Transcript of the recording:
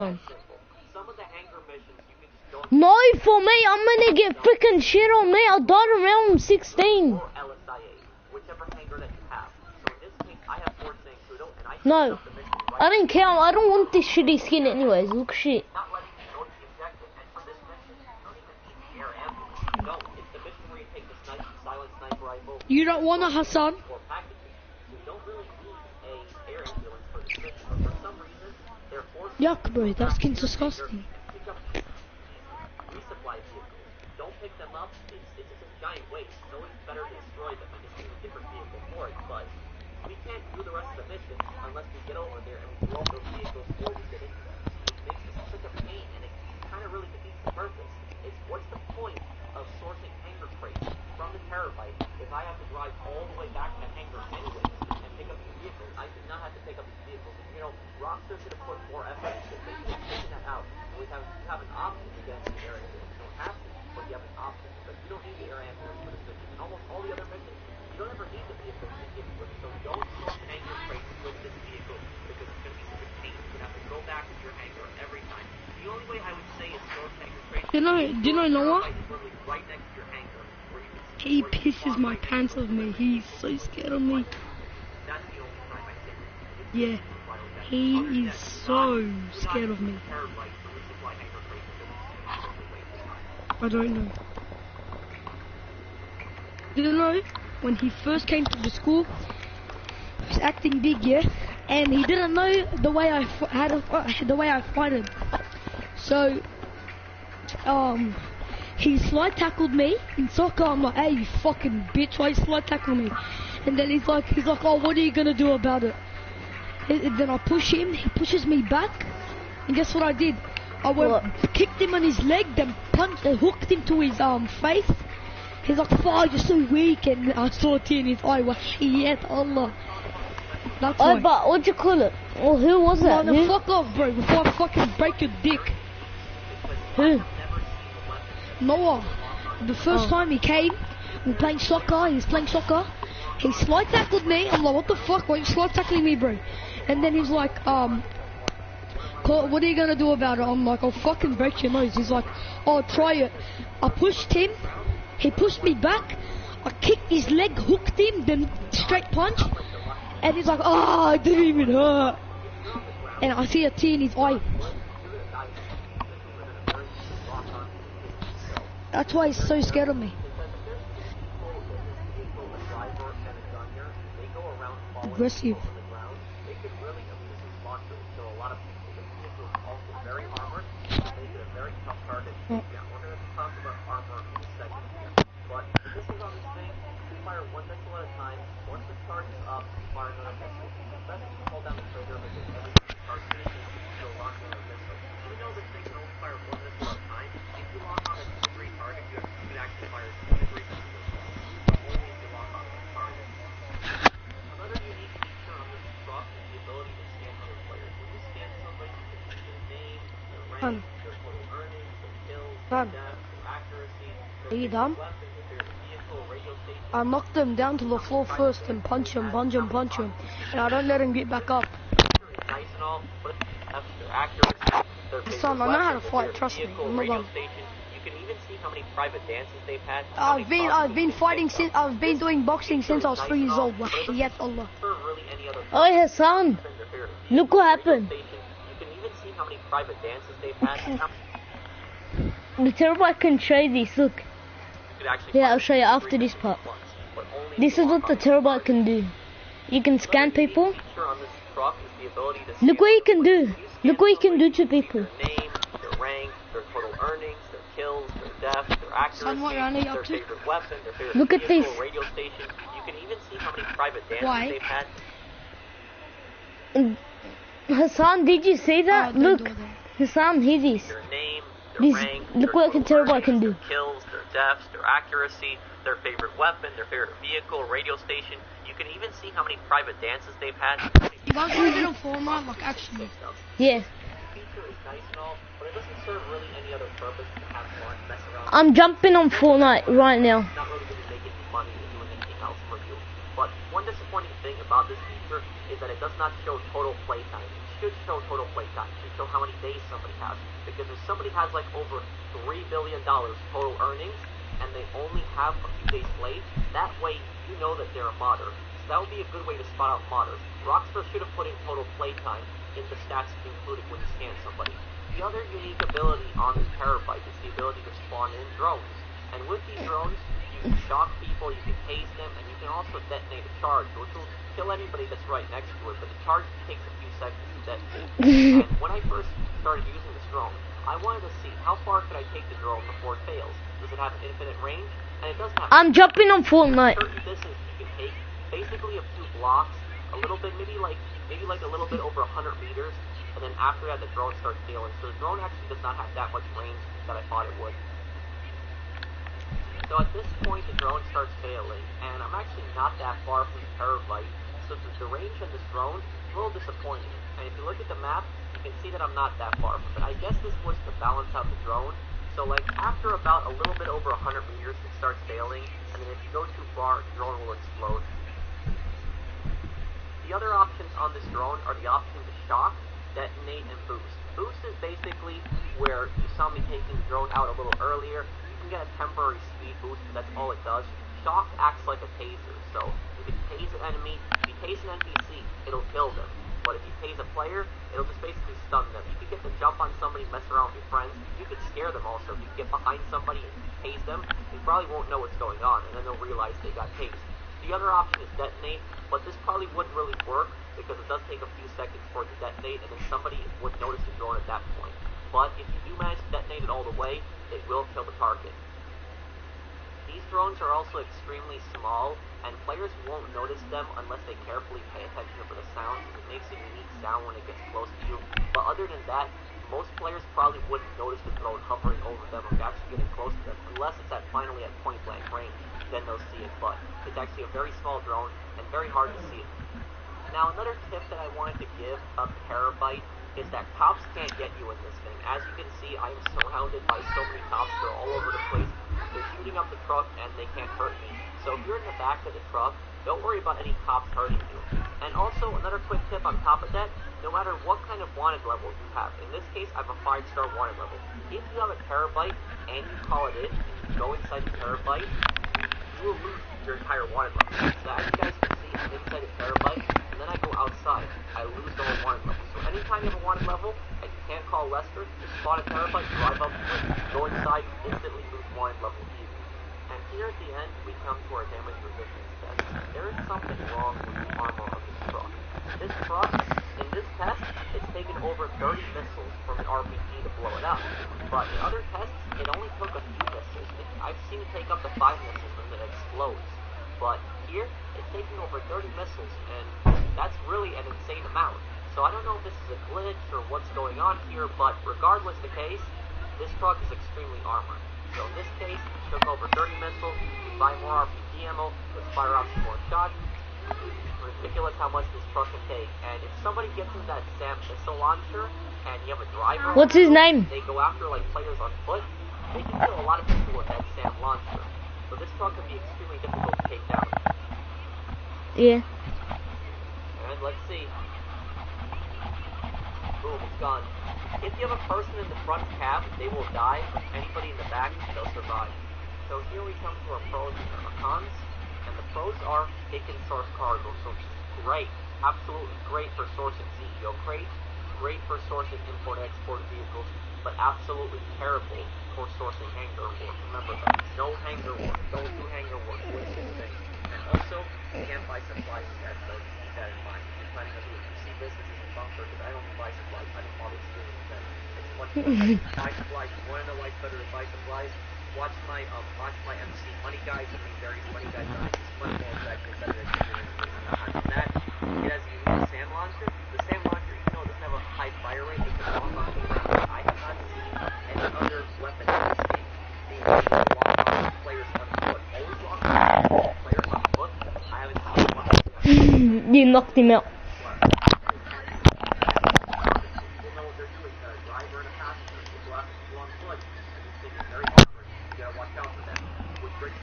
Some of the hangar missions you can just don't. No, for me, I'm gonna get freaking shit on me. I died around 16. Or LSIA, whichever hangar that you have. So in this case, I have Fort Sancudo, and I No, the mission right I don't care. I don't want this shitty skin anyways. Look shit. not letting you know the objective. And for this mission, you don't even need the air ambulance. No, it's the mission where you take the silent sniper rifle You don't want a Hassan? or package. So you don't really need a air ambulance for this mission. But for some reason, they're forced Yuck, bro. That skin's disgusting. pick up resupply vehicles. Don't pick them up. It's just a giant waste. It's always better to destroy them and just use a different vehicle for it. But we can't do the rest of the mission unless we get over there and we blow up those vehicles before we get into them. It makes this such a pain, and it kind of really defeats the purpose. It's what's the point of sourcing hangar crates from the terabyte if I have to drive all the way back to the hangar anyways and pick up these vehicles? I do not have to pick up these vehicles. You know, Rockstar should have put more effort into taking that out. You have an option to get into the area. You don't have to, but you have an option because you don't need the air ambulance for this mission. And almost all the other missions, you don't ever need the vehicle to begin with. So don't source hangar crates with this vehicle because it's going to be such a pain. You're going to have to go back to your hangar every time. The only way I would say is source hangar crates. Do you know Noah? Right next to your hangar, where you can He pisses my pants off me. He's so scared of me. that's the only time I say it. Yeah. He is so scared of me. I don't know. You know, when he first came to the school, he was acting big, yeah, and he didn't know the way I fight him. So, he slide tackled me in soccer. I'm like, hey, you fucking bitch, why you slide tackle me? And then he's like, oh, what are you gonna do about it? And then I push him, he pushes me back, and guess what I did? Kicked him on his leg, then hooked him to his face. He's like, fuck, you're so weak, and I saw a tear in his eye. Wahiyyat Allah. That's why. But what'd you call it? Well, who was that? No, fuck off, bro, before I fucking break your dick. Who? Noah. The first time he came, we were playing soccer, he was playing soccer. He slide tackled me. I'm like, what the fuck, why are you slide tackling me, bro? And then he's like, what are you gonna do about it? I'm like, I'll fucking break your nose. He's like, oh, try it. I pushed him, he pushed me back, I kicked his leg, hooked him, then straight punch, and he's like, oh, it didn't even hurt. And I see a tear in his eye. That's why he's so scared of me. Aggressive. Are you done? I knocked him down to the floor first and punch him, and I don't let him get back up. Son, I know how to fight, trust me. I'm not gonna. I've been fighting since I've been doing boxing since I was 3 years old. Yes, Allah. Oh, Hassan, look what happened. The terabyte can show you this, look. Yeah, I'll show you after this part. This is what the terabyte can do. You can scan people. Look what you can do. Look what you can do to people. Son, what round are you up to? Look at this. Why? Hassan, did you see that? Look, Hassan, hear this. Look what a terabyte can do. Kills, their deaths, their accuracy, their favorite weapon, their favorite vehicle, radio station. You can even see how many private dances they've had. You guys want to get on Fortnite, like actually? Yeah. Feature is nice and all, but it doesn't serve really any other purpose to have fun, mess around. I'm jumping on Fortnite right now. Not really going to make any money or doing anything else for you. But one disappointing thing about this feature is that it does not show total playtime. It should show total playtime. It should show how many days somebody has. Because if somebody has like over $3 billion total earnings, and they only have a few days played, that way you know that they're a modder. So that would be a good way to spot out modders. Rockstar should have put in total playtime in the stats included when you scan somebody. The other unique ability on this Terabyte is the ability to spawn in drones. And with these drones, you can shock people, you can tase them, and you can also detonate a charge, which will kill anybody that's right next to it, but the charge takes a few seconds to detonate. And when I first started using this drone, I wanted to see how far could I take the drone before it fails. Does it have an infinite range? And it doesn't have. I'm jumping on Fortnite. Certain distance you can take, basically a few blocks, a little bit, maybe like a little bit over 100 meters, and then after that the drone starts failing. So the drone actually does not have that much range that I thought it would. So at this point the drone starts failing, and I'm actually not that far from the Terabyte, so the range on this drone is a little disappointing. And if you look at the map, you can see that I'm not that far from it. I guess this was to balance out the drone. So like after about a little bit over 100 meters it starts failing, and then if you go too far, the drone will explode. The other options on this drone are the option to shock, detonate, and boost. Boost is basically where you saw me taking the drone out a little earlier. You can get a temporary speed boost, but that's all it does. Shock acts like a taser, so you can tase an enemy. If you tase an NPC, it'll kill them. But if you tase a player, it'll just basically stun them. You could get to jump on somebody, mess around with your friends. You could scare them also. If you get behind somebody and tase them, they probably won't know what's going on, and then they'll realize they got tased. The other option is detonate, but this probably wouldn't really work because it does take a few seconds for it to detonate, and then somebody would notice the drone at that point. But if you do manage to detonate it all the way, it will kill the target. These drones are also extremely small, and players won't notice them unless they carefully pay attention for the sounds. It makes a unique sound when it gets close to you. But other than that, most players probably wouldn't notice the drone hovering over them or actually getting close to them, unless it's finally at point blank range. Then they'll see it. But it's actually a very small drone and very hard to see it. Now another tip that I wanted to give about the Terabyte is that cops can't get you in this thing. As you can see, I am surrounded by so many cops. They're all over the place. They're shooting up the truck and they can't hurt me. So if you're in the back of the truck, don't worry about any cops hurting you. And also, another quick tip on top of that, no matter what kind of wanted level you have, in this case I have a 5-star wanted level. If you have a Terabyte and you call it in, and you go inside the Terabyte, you will lose your entire wanted level. So as you guys can see, I'm inside a Terabyte, and then I go outside. I lose the whole wanted level. So anytime you have a wanted level, and you can't call Lester, just spawn a Terabyte, drive up to it, go inside, instantly lose wanted level easy. And here at the end, we come to our damage resistance test. There is something wrong with the armor of this truck. This truck, in this test, it's taken over 30 missiles from an RPG to blow it up. But in other tests, it only took a few missiles. I've seen it take up to 5 missiles and then it explodes. But here, it's taking over 30 missiles, and that's really an insane amount. So I don't know if this is a glitch or what's going on here, but regardless the case, this truck is extremely armored. So in this case, it took over 30 missiles. You buy more RPG ammo, let's fire off some more shots. Ridiculous how much this truck can take. And if somebody gets in that SAM missile launcher, and you have a driver, what's his name? They go after like players on foot, they can kill a lot of people with that SAM launcher. So this truck can be extremely difficult to take down. Yeah. And let's see. Boom, it's gone. If you have a person in the front cab, they will die, but anybody in the back, they'll survive. So here we come to our pros and our cons. And the pros are it can source cargo, so great, absolutely great for sourcing CEO crates, great for sourcing import-export vehicles, but absolutely terrible for sourcing hangar work. Remember that, no hangar work, don't do hangar work, wasting things. And also, you can't buy supplies in that, so keep that in mind. If you're planning on doing PC business as a bunker, because I don't buy supplies, I don't bother stealing them. It's much better to buy supplies. You want to know why it's better to buy supplies? Watch my MC Money Guys and the various Money Guys on it. It's much more effective better than doing that. It has a unique SAM launcher. The SAM launcher, even though it doesn't have a high fire rate, it can walk off the ground. I have not seen any other weapon in this game being able to walk off players on foot. Always walk off players on foot. I haven't seen one. You knocked him out.